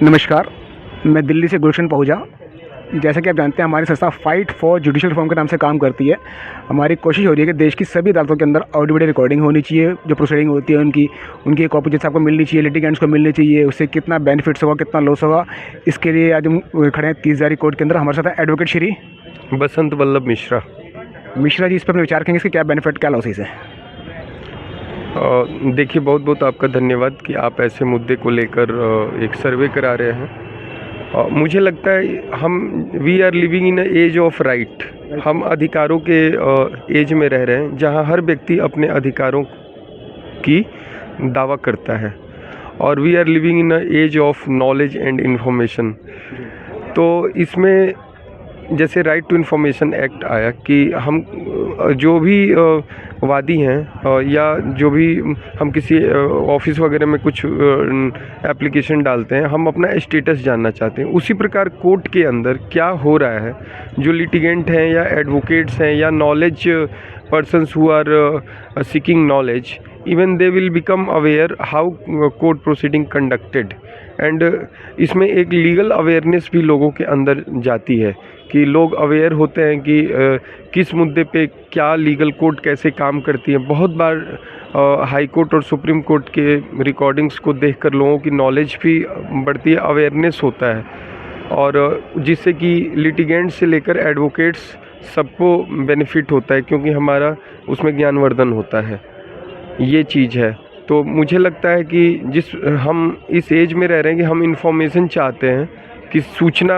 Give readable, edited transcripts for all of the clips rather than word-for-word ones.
नमस्कार। मैं दिल्ली से गुलशन पहुँचा। जैसा कि आप जानते हैं, हमारी संस्था फाइट फॉर जुडिशल रिफॉर्म के नाम से काम करती है। हमारी कोशिश हो रही है कि देश की सभी अदालतों के अंदर ऑडियो वीडियो रिकॉर्डिंग होनी चाहिए। जो प्रोसीडिंग होती है उनकी कॉपी जैसे आपको मिलनी चाहिए, लिटिगेंट्स को मिलनी चाहिए। उससे कितना बेनिफिट्स होगा, कितना लॉस होगा, इसके लिए आज हम खड़े हैं 30 हज़ारी कोर्ट के अंदर। हमारे साथ एडवोकेट श्री बसंत वल्लभ मिश्रा जी। इस पर अपने विचार करेंगे, इसके क्या बेनिफिट, क्या लॉसेस है। देखिए, बहुत बहुत आपका धन्यवाद कि आप ऐसे मुद्दे को लेकर एक सर्वे करा रहे हैं। मुझे लगता है we are living in age of right. हम अधिकारों के एज में रह रहे हैं जहां हर व्यक्ति अपने अधिकारों की दावा करता है, और we are living in age of knowledge and information. तो इसमें जैसे राइट टू इन्फॉर्मेशन एक्ट आया कि हम जो भी वादी हैं या जो भी हम किसी ऑफिस वगैरह में कुछ एप्लीकेशन डालते हैं, हम अपना स्टेटस जानना चाहते हैं। उसी प्रकार कोर्ट के अंदर क्या हो रहा है, जो लिटिगेंट हैं या एडवोकेट्स हैं या knowledge persons who are seeking knowledge, even they will become aware how court proceeding conducted. And इसमें एक लीगल अवेयरनेस भी लोगों के अंदर जाती है कि लोग अवेयर होते हैं कि किस मुद्दे पे क्या लीगल कोर्ट कैसे काम करती है। बहुत बार हाई कोर्ट और सुप्रीम कोर्ट के रिकॉर्डिंग्स को देखकर लोगों की नॉलेज भी बढ़ती है, अवेयरनेस होता है, और जिससे कि लिटिगेंट्स से लेकर एडवोकेट्स सबको बेनिफिट होता है, क्योंकि हमारा उसमें ज्ञानवर्धन होता है। ये चीज़ है। तो मुझे लगता है कि हम इस एज में रह रहे हैं कि हम इन्फॉर्मेशन चाहते हैं कि सूचना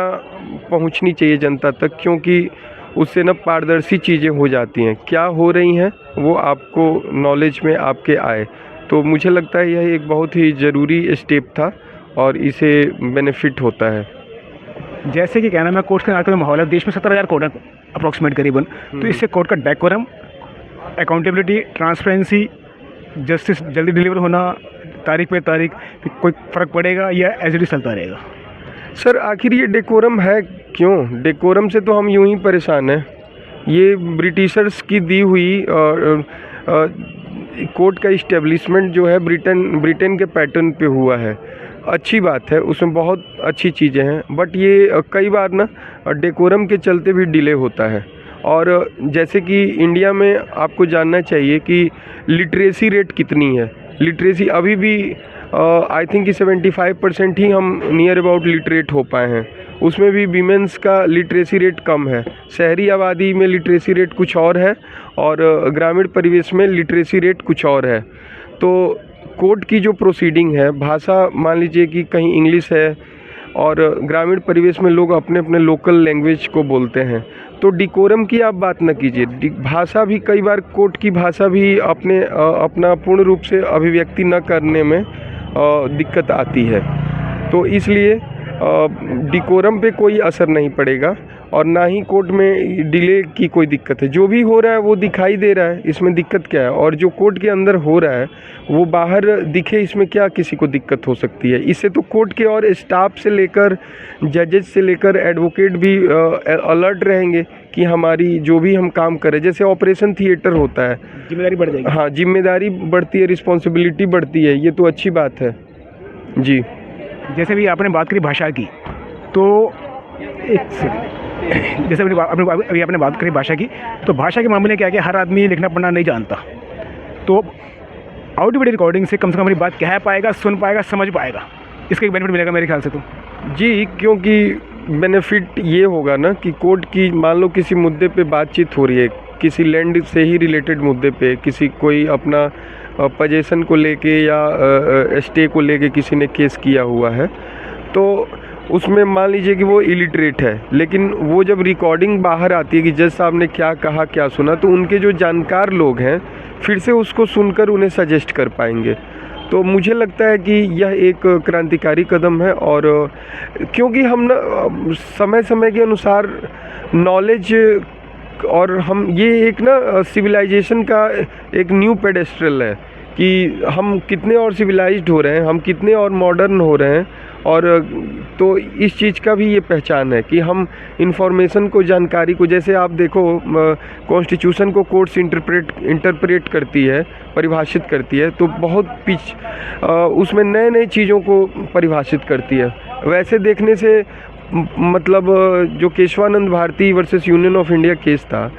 पहुंचनी चाहिए जनता तक, क्योंकि उससे न पारदर्शी चीज़ें हो जाती हैं। क्या हो रही हैं वो आपको नॉलेज में आपके आए। तो मुझे लगता है यह एक बहुत ही ज़रूरी स्टेप था और इसे बेनिफिट होता है। जैसे कि कहना, मैं कोर्ट के आजकल माहौल है, देश में 17,000 कोर्ट है अप्रॉक्सीमेट करीबन। तो इससे कोर्ट का डेकोरम, अकाउंटेबिलिटी, ट्रांसपेरेंसी, जस्टिस जल्दी डिलीवर होना, तारीख पे तारीख, कोई फ़र्क पड़ेगा या एज इट इज़ चलता रहेगा। सर, आखिर ये डेकोरम है क्यों? डेकोरम से तो हम यूं ही परेशान हैं। ये ब्रिटिशर्स की दी हुई कोर्ट का इस्टेब्लिशमेंट जो है ब्रिटेन के पैटर्न पे हुआ है। अच्छी बात है, उसमें बहुत अच्छी चीज़ें हैं, बट ये कई बार ना डेकोरम के चलते भी डिले होता है। और जैसे कि इंडिया में आपको जानना चाहिए कि लिटरेसी रेट कितनी है। लिटरेसी अभी भी आई थिंक कि 75% ही हम नियर अबाउट लिटरेट हो पाए हैं। उसमें भी वीमेंस का लिटरेसी रेट कम है। शहरी आबादी में लिटरेसी रेट कुछ और है, और ग्रामीण परिवेश में लिटरेसी रेट कुछ और है। तो कोर्ट की जो प्रोसीडिंग है, भाषा मान लीजिए कि कहीं इंग्लिश है, और ग्रामीण परिवेश में लोग अपने अपने लोकल लैंग्वेज को बोलते हैं। तो डिकोरम की आप बात न कीजिए, भाषा भी कई बार कोर्ट की भाषा भी अपना पूर्ण रूप से अभिव्यक्ति न करने में दिक्कत आती है। तो इसलिए डिकोरम पे कोई असर नहीं पड़ेगा, और ना ही कोर्ट में डिले की कोई दिक्कत है। जो भी हो रहा है वो दिखाई दे रहा है, इसमें दिक्कत क्या है। और जो कोर्ट के अंदर हो रहा है वो बाहर दिखे, इसमें क्या किसी को दिक्कत हो सकती है। इससे तो कोर्ट के और स्टाफ से लेकर जजेस से लेकर एडवोकेट भी अलर्ट रहेंगे कि हमारी जो भी हम काम करें, जैसे ऑपरेशन थिएटर होता है, जिम्मेदारी बढ़ जाएगी। हाँ, जिम्मेदारी बढ़ती है, रिस्पॉन्सिबिलिटी बढ़ती है। ये तो अच्छी बात है जी। जैसे भी आपने बात करी भाषा की, तो एक सेकंड, जैसे अभी आपने बात करी भाषा की, तो भाषा के मामले में क्या है कि हर आदमी लिखना पढ़ना नहीं जानता। तो ऑडियो वीडियो रिकॉर्डिंग से कम हमारी बात कह पाएगा, सुन पाएगा, समझ पाएगा। इसका एक बेनिफिट मिलेगा मेरे ख्याल से तो जी, क्योंकि बेनिफिट ये होगा ना कि कोर्ट की मान लो किसी मुद्दे पे बातचीत हो रही है, किसी लैंड से ही रिलेटेड मुद्दे पे, किसी कोई अपना पोजीशन को लेके या स्टे को लेके किसी ने केस किया हुआ है, तो उसमें मान लीजिए कि वो इलिटरेट है, लेकिन वो जब रिकॉर्डिंग बाहर आती है कि जज साहब ने क्या कहा, क्या सुना, तो उनके जो जानकार लोग हैं फिर से उसको सुनकर उन्हें सजेस्ट कर पाएंगे। तो मुझे लगता है कि यह एक क्रांतिकारी कदम है। और क्योंकि हम ना समय समय के अनुसार नॉलेज, और हम ये एक ना सिविलाइजेशन का एक न्यू पेडेस्ट्रल है कि हम कितने और सिविलाइज्ड हो रहे हैं, हम कितने और मॉडर्न हो रहे हैं। और तो इस चीज़ का भी ये पहचान है कि हम इंफॉर्मेशन को, जानकारी को, जैसे आप देखो कॉन्स्टिट्यूशन को कोर्ट्स इंटरप्रेट करती है, परिभाषित करती है, तो बहुत उसमें नए नए चीज़ों को परिभाषित करती है। वैसे देखने से मतलब जो Kesavananda Bharati versus Union of India case था,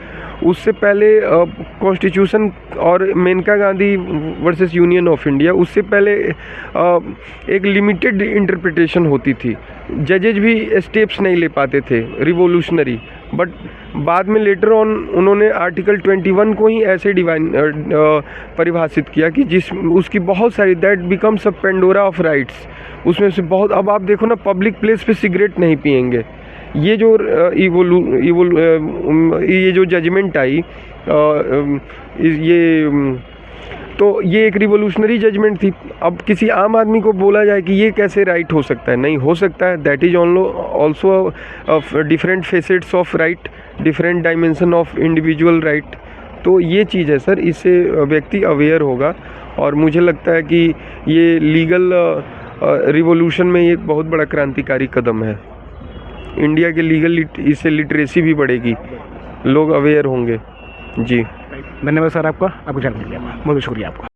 उससे पहले कॉन्स्टिट्यूशन और Maneka Gandhi versus Union of India, उससे पहले एक लिमिटेड इंटरप्रिटेशन होती थी। जजेज भी स्टेप्स नहीं ले पाते थे रिवोल्यूशनरी, बट बाद में लेटर ऑन उन्होंने आर्टिकल 21 को ही ऐसे परिभाषित किया कि जिस उसकी बहुत सारी that becomes a Pandora of rights. उसमें से बहुत, अब आप देखो ना, पब्लिक प्लेस पे सिगरेट नहीं पिएंगे, ये जो ये जो जजमेंट आई, तो ये एक रिवोल्यूशनरी जजमेंट थी। अब किसी आम आदमी को बोला जाए कि ये कैसे राइट हो सकता है, नहीं हो सकता है। That is also different facets of right, different dimension of individual right. तो ये चीज़ है सर, इससे व्यक्ति अवेयर होगा, और मुझे लगता है कि ये लीगल रिवोल्यूशन में ये बहुत बड़ा क्रांतिकारी कदम है। इंडिया के लीगल इससे लिटरेसी भी बढ़ेगी, लोग अवेयर होंगे। जी धन्यवाद सर आपका जानकारी के लिए, बहुत शुक्रिया आपका।